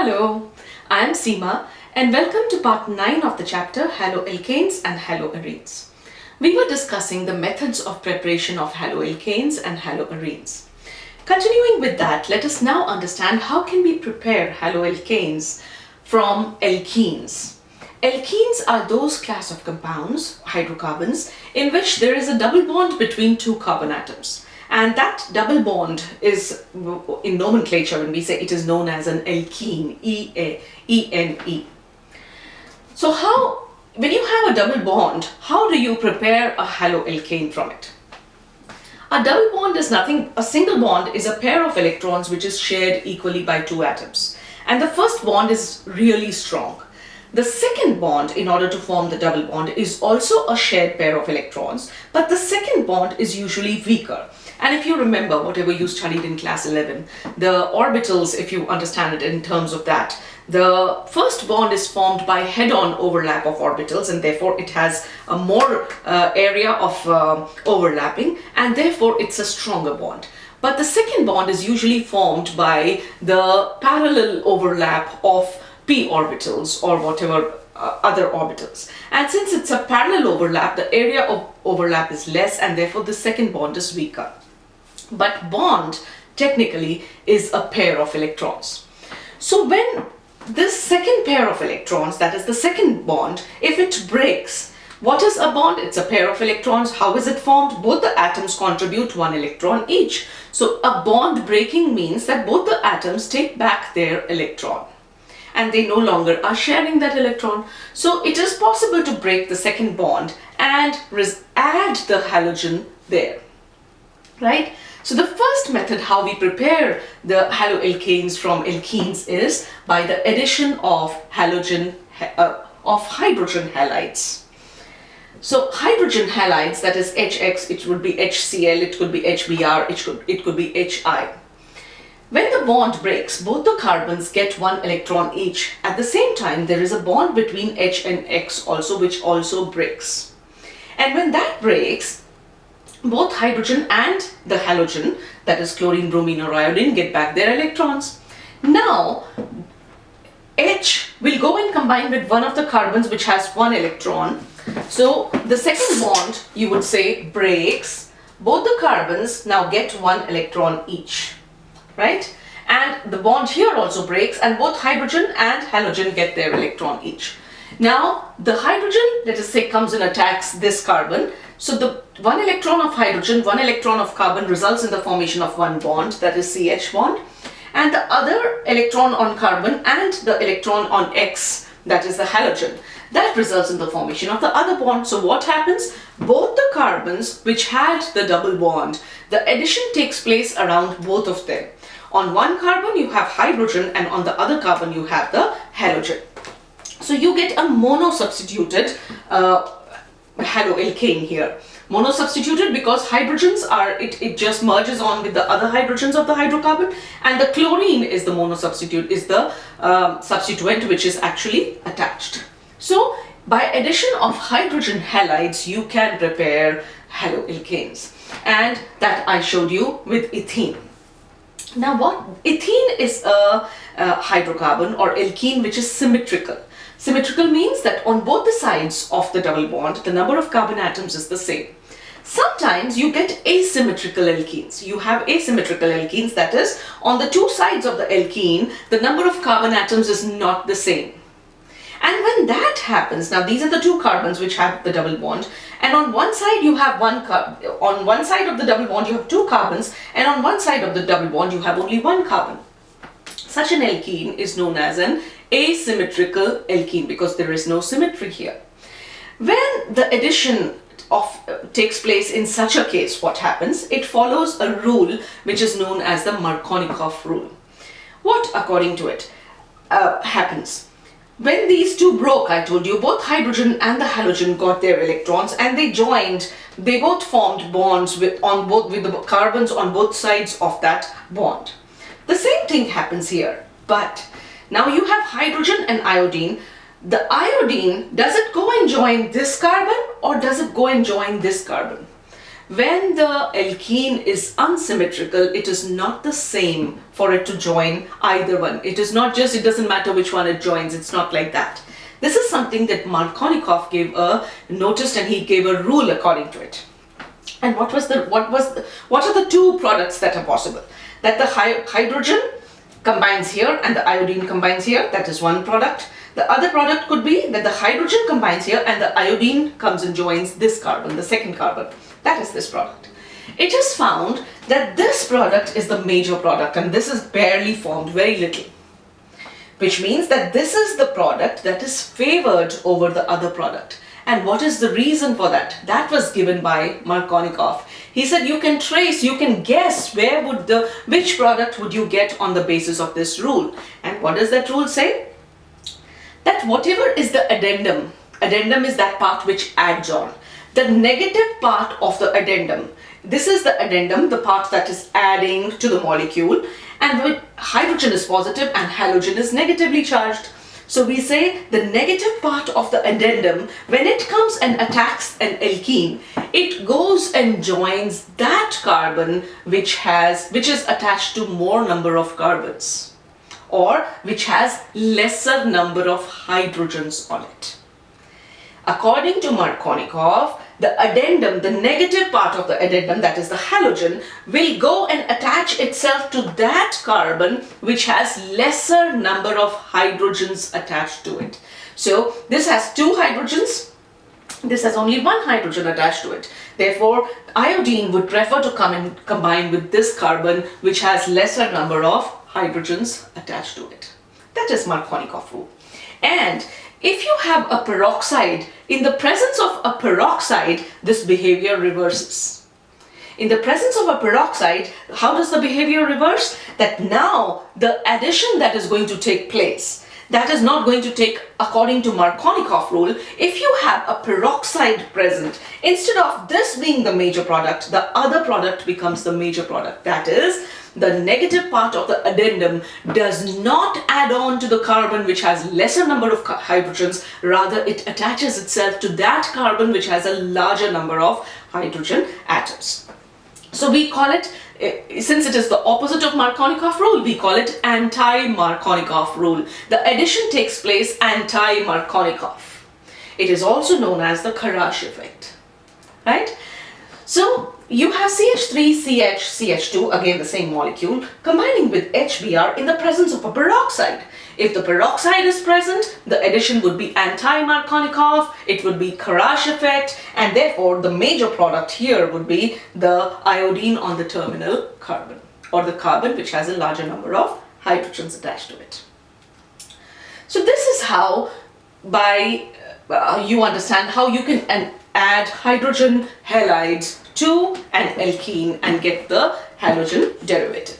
Hello, I am Seema and welcome to part 9 of the chapter Haloalkanes and Haloarenes. We were discussing the methods of preparation of haloalkanes and haloarenes. Continuing with that, let us now understand how can we prepare haloalkanes from alkenes. Alkenes are those class of compounds, hydrocarbons, in which there is a double bond between two carbon atoms. And that double bond is, in nomenclature, when we say it is known as an alkene, E-N-E. So when you have a double bond, how do you prepare a haloalkane from it? A double bond is nothing, a single bond is a pair of electrons which is shared equally by two atoms. And the first bond is really strong. The second bond, in order to form the double bond, is also a shared pair of electrons, but the second bond is usually weaker. And if you remember whatever you studied in class 11, the orbitals, if you understand it in terms of that, the first bond is formed by head-on overlap of orbitals, and therefore it has a more area of overlapping, and therefore it's a stronger bond. But the second bond is usually formed by the parallel overlap of p orbitals or whatever other orbitals. And since it's a parallel overlap, the area of overlap is less, and therefore the second bond is weaker. But bond technically is a pair of electrons. So when this second pair of electrons, that is the second bond, if it breaks, what is a bond? It's a pair of electrons. How is it formed? Both the atoms contribute one electron each. So a bond breaking means that both the atoms take back their electron, and they no longer are sharing that electron. So it is possible to break the second bond and add the halogen there, right? So the first method how we prepare the haloalkanes from alkenes is by the addition of hydrogen halides. So hydrogen halides, that is HX, it would be HCl, it could be HBr, it could be HI. When the bond breaks, both the carbons get one electron each. At the same time, there is a bond between H and X also, which also breaks. And when that breaks, both hydrogen and the halogen, that is chlorine, bromine or iodine, get back their electrons. Now, H will go and combine with one of the carbons which has one electron. So the second bond, you would say, breaks. Both the carbons now get one electron each, right? And the bond here also breaks, and both hydrogen and halogen get their electron each. Now the hydrogen, let us say, comes and attacks this carbon. So the one electron of hydrogen, one electron of carbon results in the formation of one bond, that is CH bond, and the other electron on carbon and the electron on X, that is the halogen, that results in the formation of the other bond. So what happens? Both the carbons which had the double bond, the addition takes place around both of them. On one carbon you have hydrogen, and on the other carbon you have the halogen. So you get a mono-substituted haloalkane here. Mono-substituted because hydrogens are, it just merges on with the other hydrogens of the hydrocarbon, and the chlorine is the mono-substitute, is the substituent which is actually attached. So by addition of hydrogen halides, you can prepare haloalkanes, and that I showed you with ethene. Now ethene is a hydrocarbon or alkene which is symmetrical. Symmetrical means that on both the sides of the double bond, the number of carbon atoms is the same. Sometimes you get asymmetrical alkenes. You have asymmetrical alkenes, that is, on the two sides of the alkene, the number of carbon atoms is not the same. And when that happens, now these are the two carbons which have the double bond, and on one side you have on one side of the double bond you have two carbons, and on one side of the double bond you have only one carbon. Such an alkene is known as an asymmetrical alkene because there is no symmetry here. When the addition takes place in such a case, what happens? It follows a rule which is known as the Markovnikov rule. What, according to it, happens? When these two broke, I told you, both hydrogen and the halogen got their electrons, and they joined, they both formed bonds with the carbons on both sides of that bond. The same thing happens here, but now you have hydrogen and iodine. The iodine, does it go and join this carbon or does it go and join this carbon? when the alkene is unsymmetrical, it is not the same for it to join either one. It is not just, it doesn't matter which one it joins, it's not like that. This is something that Markovnikov gave noticed, and he gave a rule according to it. And what are the two products that are possible? That the hydrogen combines here and the iodine combines here, that is one product. The other product could be that the hydrogen combines here and the iodine comes and joins this carbon, the second carbon. That is this product. It is found that this product is the major product, and this is barely formed, very little. Which means that this is the product that is favored over the other product. And what is the reason for that? That was given by Markovnikov. He said you can trace, you can guess which product would you get on the basis of this rule. And what does that rule say? That whatever is the addendum is that part which adds on. The negative part of the addendum, this is the addendum, the part that is adding to the molecule, and with hydrogen is positive and halogen is negatively charged. So we say the negative part of the addendum, when it comes and attacks an alkene, it goes and joins that carbon which is attached to more number of carbons, or which has lesser number of hydrogens on it. According to Markovnikov, the addendum, the negative part of the addendum, that is the halogen, will go and attach itself to that carbon which has lesser number of hydrogens attached to it. So this has two hydrogens, this has only one hydrogen attached to it. Therefore, iodine would prefer to come and combine with this carbon which has lesser number of hydrogens attached to it. That is Markovnikov rule. And if you have a peroxide, in the presence of a peroxide, this behavior reverses. In the presence of a peroxide, how does the behavior reverse? That now the addition that is going to take place, that is not going to take according to Markovnikov rule. If you have a peroxide present, instead of this being the major product, the other product becomes the major product. That is, the negative part of the addendum does not add on to the carbon which has lesser number of hydrogens, rather it attaches itself to that carbon which has a larger number of hydrogen atoms. So we call it, since it is the opposite of Markovnikov rule, we call it anti-Markovnikov rule. The addition takes place anti-Markovnikov. It is also known as the Karash effect, right? So you have CH3, CH2, again the same molecule, combining with HBr in the presence of a peroxide. If the peroxide is present, the addition would be anti-Markovnikov, it would be Karash effect, and therefore the major product here would be the iodine on the terminal carbon, or the carbon which has a larger number of hydrogens attached to it. So this is how, you understand how you can add hydrogen halides to an alkene and get the halogen derivative.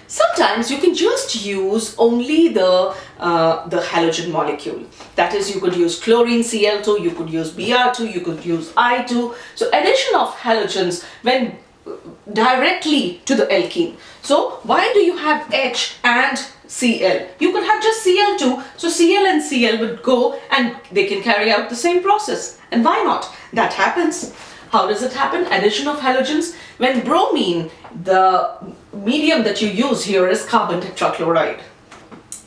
Sometimes you can just use only the halogen molecule. That is, you could use chlorine Cl2, you could use Br2, you could use I2. So addition of halogens when directly to the alkene. So why do you have H and Cl? You could have just Cl2. So Cl and Cl would go and they can carry out the same process. And why not? That happens. How does it happen? Addition of halogens. When bromine, the medium that you use here is carbon tetrachloride.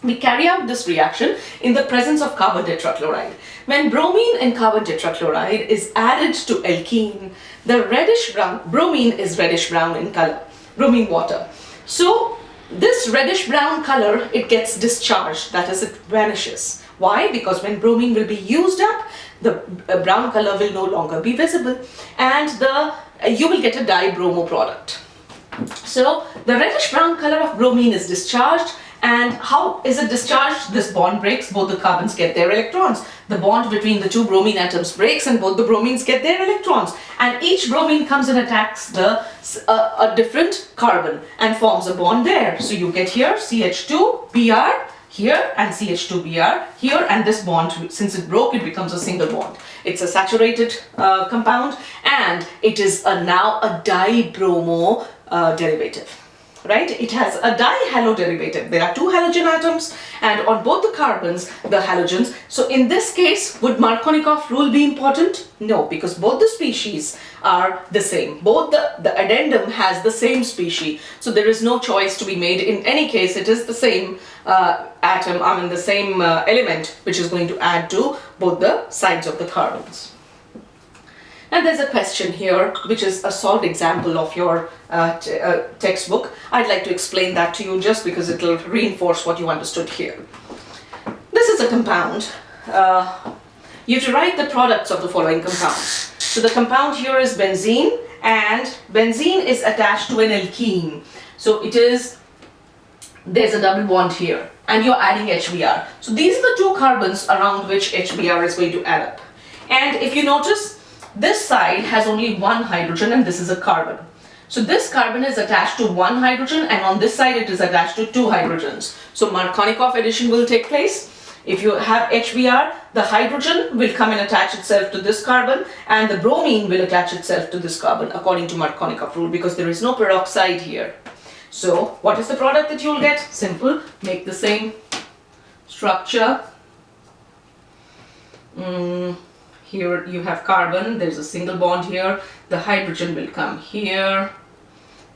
We carry out this reaction in the presence of carbon tetrachloride. When bromine and carbon tetrachloride is added to alkene, the reddish brown, bromine is reddish brown in color, bromine water. So this reddish brown color, it gets discharged, that is, it vanishes. Why? Because when bromine will be used up, the brown color will no longer be visible, and you will get a dibromo product. So the reddish brown color of bromine is discharged. And how is it discharged? This bond breaks, both the carbons get their electrons. The bond between the two bromine atoms breaks and both the bromines get their electrons. And each bromine comes and attacks a different carbon and forms a bond there. So you get here CH2Br here and CH2Br here, and this bond, since it broke, it becomes a single bond. It's a saturated compound, and it is now a dibromo derivative. right? It has a dihalo derivative. There are two halogen atoms and on both the carbons, the halogens. So in this case, would Markovnikov rule be important? No, because both the species are the same. Both the addendum has the same species. So there is no choice to be made. In any case, it is the same atom, the same element which is going to add to both the sides of the carbons. And there's a question here, which is a solved example of your textbook. I'd like to explain that to you just because it will reinforce what you understood here. This is a compound. You have to write the products of the following compounds. So the compound here is benzene, and benzene is attached to an alkene. So there's a double bond here, and you're adding HBr. So these are the two carbons around which HBr is going to add up. And if you notice, this side has only one hydrogen and this is a carbon. So this carbon is attached to one hydrogen and on this side it is attached to two hydrogens. So Markovnikov addition will take place. If you have HBr, the hydrogen will come and attach itself to this carbon and the bromine will attach itself to this carbon according to Markovnikov rule because there is no peroxide here. So what is the product that you will get? Simple, make the same structure. Here you have carbon, there's a single bond here, the hydrogen will come here,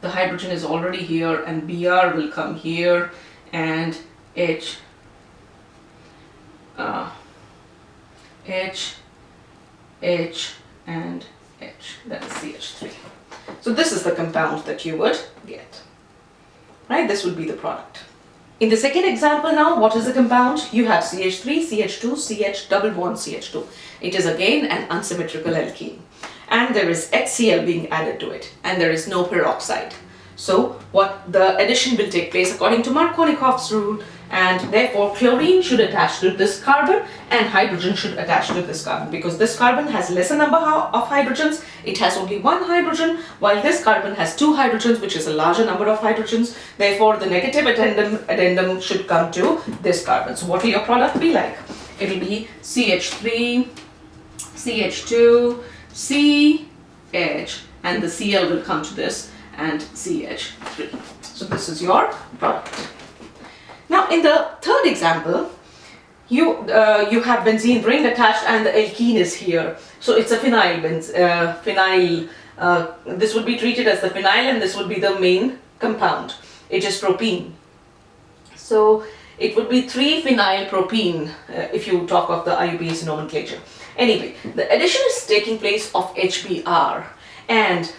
the hydrogen is already here and Br will come here and H and H, that is CH3. So this is the compound that you would get, right? This would be the product. In the second example now, what is the compound? You have CH3, CH2, CH double bond CH2. It is again an unsymmetrical alkene. And there is HCl being added to it. And there is no peroxide. So the addition will take place according to Markovnikov's rule. And therefore chlorine should attach to this carbon and hydrogen should attach to this carbon. Because this carbon has lesser number of hydrogens. It has only one hydrogen, while this carbon has two hydrogens, which is a larger number of hydrogens. Therefore, the negative addendum should come to this carbon. So what will your product be like? It will be CH3, CH2, CH, and the Cl will come to this, and CH3. So this is your product. Now, in the third example, you have benzene ring attached and the alkene is here. So it's a phenyl. This would be treated as the phenyl and this would be the main compound. It is propene. So it would be 3-phenyl-propene if you talk of the IUPAC nomenclature. Anyway, the addition is taking place of HBr and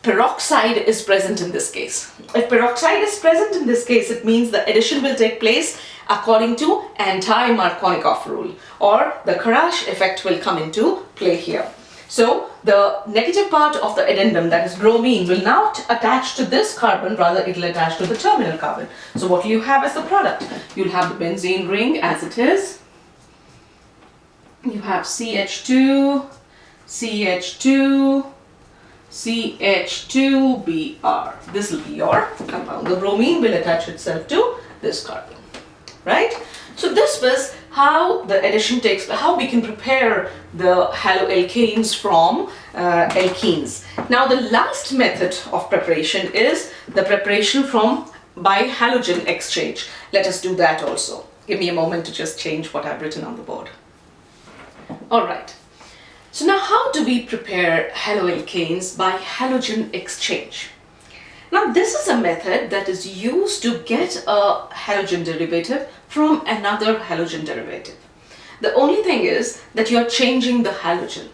peroxide is present in this case. If peroxide is present in this case, it means the addition will take place according to anti-Markovnikov rule, or the Karash effect will come into play here. So the negative part of the addendum, that is bromine, will not attach to this carbon, rather it will attach to the terminal carbon. So what will you have as the product? You'll have the benzene ring as it is. You have CH2, CH2, CH2Br. This will be your compound. The bromine will attach itself to this carbon, right? So this was how the addition takes, how we can prepare the haloalkanes from alkenes. Now the last method of preparation is the preparation by halogen exchange. Let us do that also. Give me a moment to just change what I've written on the board. All right. So now how do we prepare haloalkanes by halogen exchange? Now this is a method that is used to get a halogen derivative from another halogen derivative. The only thing is that you are changing the halogen.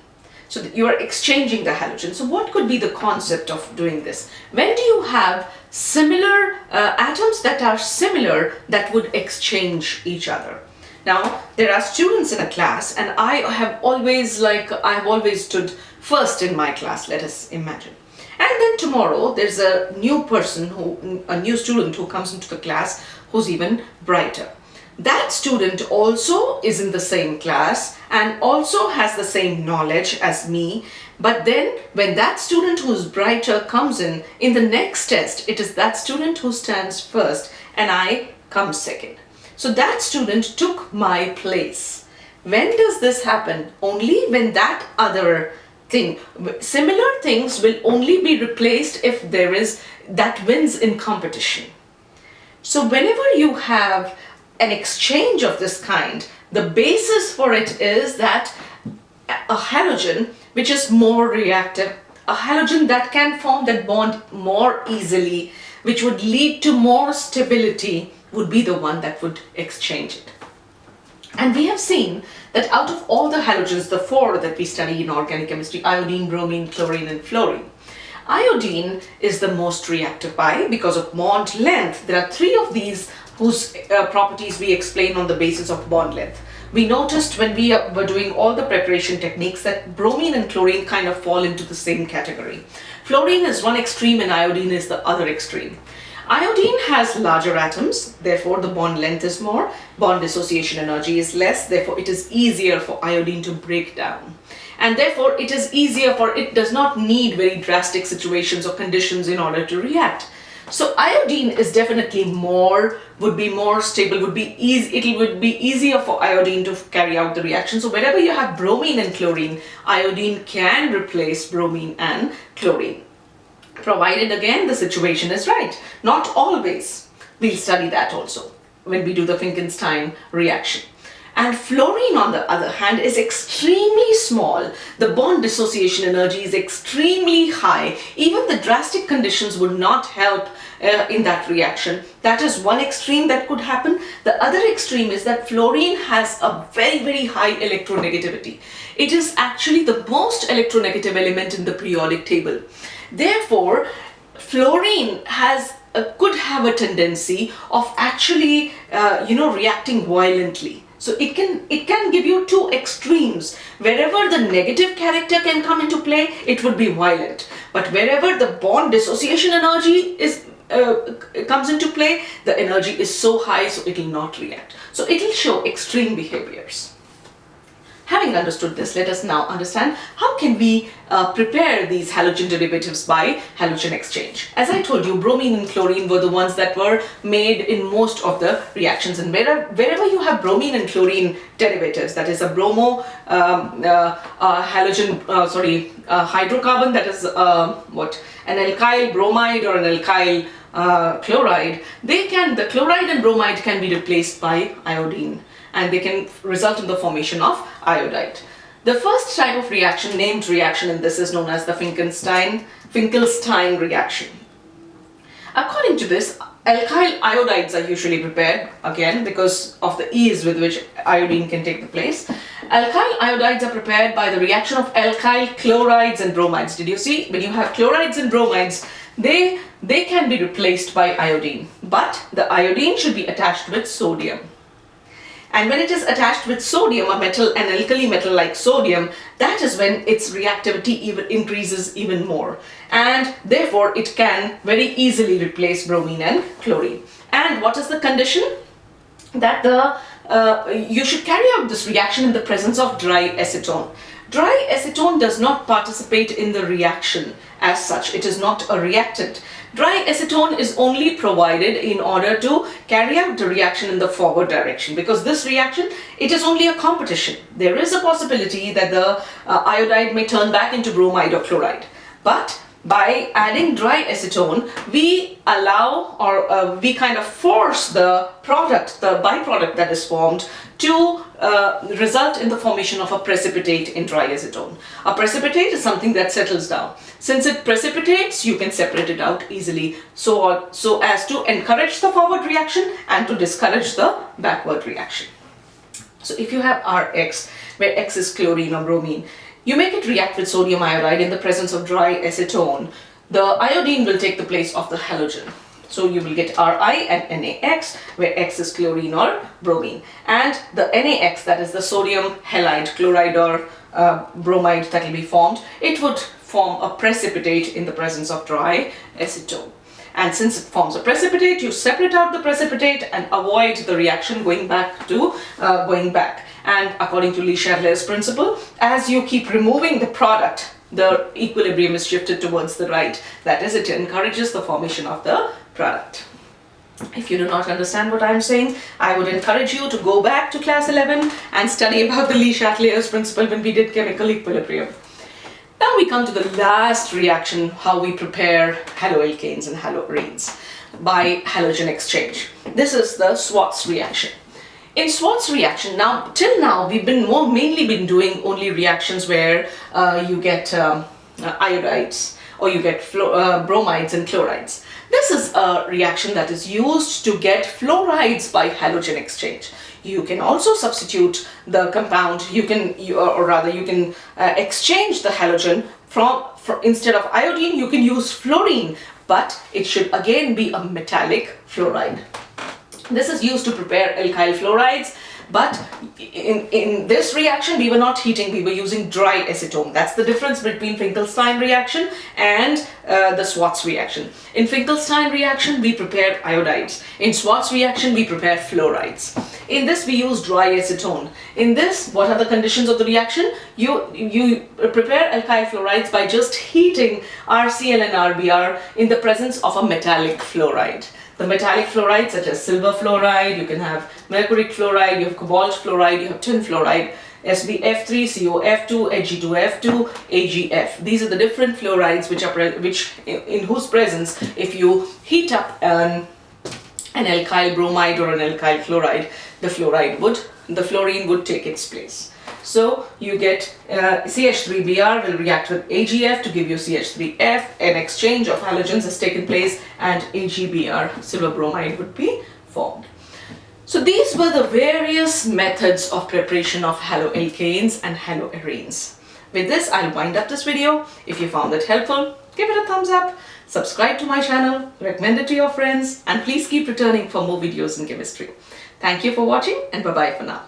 So that you are exchanging the halogen. So what could be the concept of doing this? When do you have similar atoms that are similar that would exchange each other? Now, there are students in a class and I have always stood first in my class, let us imagine. And then tomorrow there's a new student who comes into the class who's even brighter. That student also is in the same class and also has the same knowledge as me. But then when that student who's brighter comes in the next test, it is that student who stands first and I come second. So that student took my place. When does this happen? Only when that other thing. Similar things will only be replaced if there is that wins in competition. So whenever you have an exchange of this kind, the basis for it is that a halogen which is more reactive, a halogen that can form that bond more easily, which would lead to more stability, would be the one that would exchange it. And we have seen that out of all the halogens, the four that we study in organic chemistry, iodine, bromine, chlorine and fluorine, iodine is the most reactive by because of bond length. There are three of these whose properties we explain on the basis of bond length. We noticed when we were doing all the preparation techniques that bromine and chlorine kind of fall into the same category. Fluorine is one extreme and iodine is the other extreme. Iodine has larger atoms, therefore the bond length is more, bond dissociation energy is less, therefore it is easier for iodine to break down. And therefore it is easier for it does not need very drastic situations or conditions in order to react. So iodine is definitely would be more stable, would be easier for iodine to carry out the reaction. So wherever you have bromine and chlorine, iodine can replace bromine and chlorine. Provided again the situation is right. Not always. We'll study that also when we do the Finkelstein reaction. And fluorine on the other hand is extremely small. The bond dissociation energy is extremely high. Even the drastic conditions would not help in that reaction. That is one extreme that could happen. The other extreme is that fluorine has a very, very high electronegativity. It is actually the most electronegative element in the periodic table. Therefore, fluorine could have a tendency of actually, reacting violently. So it can give you two extremes. Wherever the negative character can come into play, it would be violent. But wherever the bond dissociation energy comes into play, the energy is so high, so it will not react. So it will show extreme behaviors. Having understood this, let us now understand how can we prepare these halogen derivatives by halogen exchange. As I told you, bromine and chlorine were the ones that were made in most of the reactions, and wherever you have bromine and chlorine derivatives, that is a hydrocarbon, that is an alkyl bromide or an alkyl chloride, the chloride and bromide can be replaced by iodine, and they can result in the formation of iodide. The first type of reaction, named reaction in this, is known as the Finkelstein reaction. According to this, alkyl iodides are usually prepared, again because of the ease with which iodine can take the place. Alkyl iodides are prepared by the reaction of alkyl chlorides and bromides. Did you see? When you have chlorides and bromides, they can be replaced by iodine, but the iodine should be attached with sodium. And when it is attached with sodium, an alkali metal like sodium, that is when its reactivity increases even more. And therefore, it can very easily replace bromine and chlorine. And what is the condition? That you should carry out this reaction in the presence of dry acetone. Dry acetone does not participate in the reaction as such. It is not a reactant. Dry acetone is only provided in order to carry out the reaction in the forward direction, because this reaction, it is only a competition. There is a possibility that the iodide may turn back into bromide or chloride. But by adding dry acetone, we allow or we kind of force the byproduct that is formed to result in the formation of a precipitate in dry acetone. A precipitate is something that settles down. Since it precipitates, you can separate it out easily so as to encourage the forward reaction and to discourage the backward reaction. So if you have Rx, where X is chlorine or bromine, you make it react with sodium iodide in the presence of dry acetone, the iodine will take the place of the halogen. So you will get Ri and NaX, where X is chlorine or bromine. And the NaX, that is the sodium halide, chloride or bromide that will be formed, it would form a precipitate in the presence of dry acetone. And since it forms a precipitate, you separate out the precipitate and avoid the reaction going back. And according to Le Chatelier's principle, as you keep removing the product, the equilibrium is shifted towards the right. That is, it encourages the formation of the product. If you do not understand what I am saying, I would encourage you to go back to class 11 and study about the Le Chatelier's principle when we did chemical equilibrium. Now we come to the last reaction, how we prepare haloalkanes and haloarenes by halogen exchange. This is the Swarts reaction. In Swarts reaction, till now we've been mainly been doing only reactions where you get iodides or you get bromides and chlorides. This is a reaction that is used to get fluorides by halogen exchange. You can also substitute the compound, you can exchange the halogen from instead of iodine, you can use fluorine, but it should again be a metallic fluoride. This is used to prepare alkyl fluorides, but in this reaction we were not heating, we were using dry acetone. That's the difference between Finkelstein reaction and the Swarts reaction. In Finkelstein reaction we prepare iodides. In Swarts reaction we prepare fluorides. In this we use dry acetone. In this, what are the conditions of the reaction? You prepare alkyl fluorides by just heating RCl and RBr in the presence of a metallic fluoride. The metallic fluorides such as silver fluoride, you can have mercuric fluoride, you have cobalt fluoride, you have tin fluoride, SbF3, COF2, Ag2F2, AgF. These are the different fluorides in whose presence if you heat up an alkyl bromide or an alkyl chloride, the fluorine would take its place. So you get CH3Br will react with AgF to give you CH3F, an exchange of halogens has taken place, and AgBr, silver bromide, would be formed. So these were the various methods of preparation of haloalkanes and haloarenes. With this, I'll wind up this video. If you found it helpful, give it a thumbs up, subscribe to my channel, recommend it to your friends, and please keep returning for more videos in chemistry. Thank you for watching, and bye-bye for now.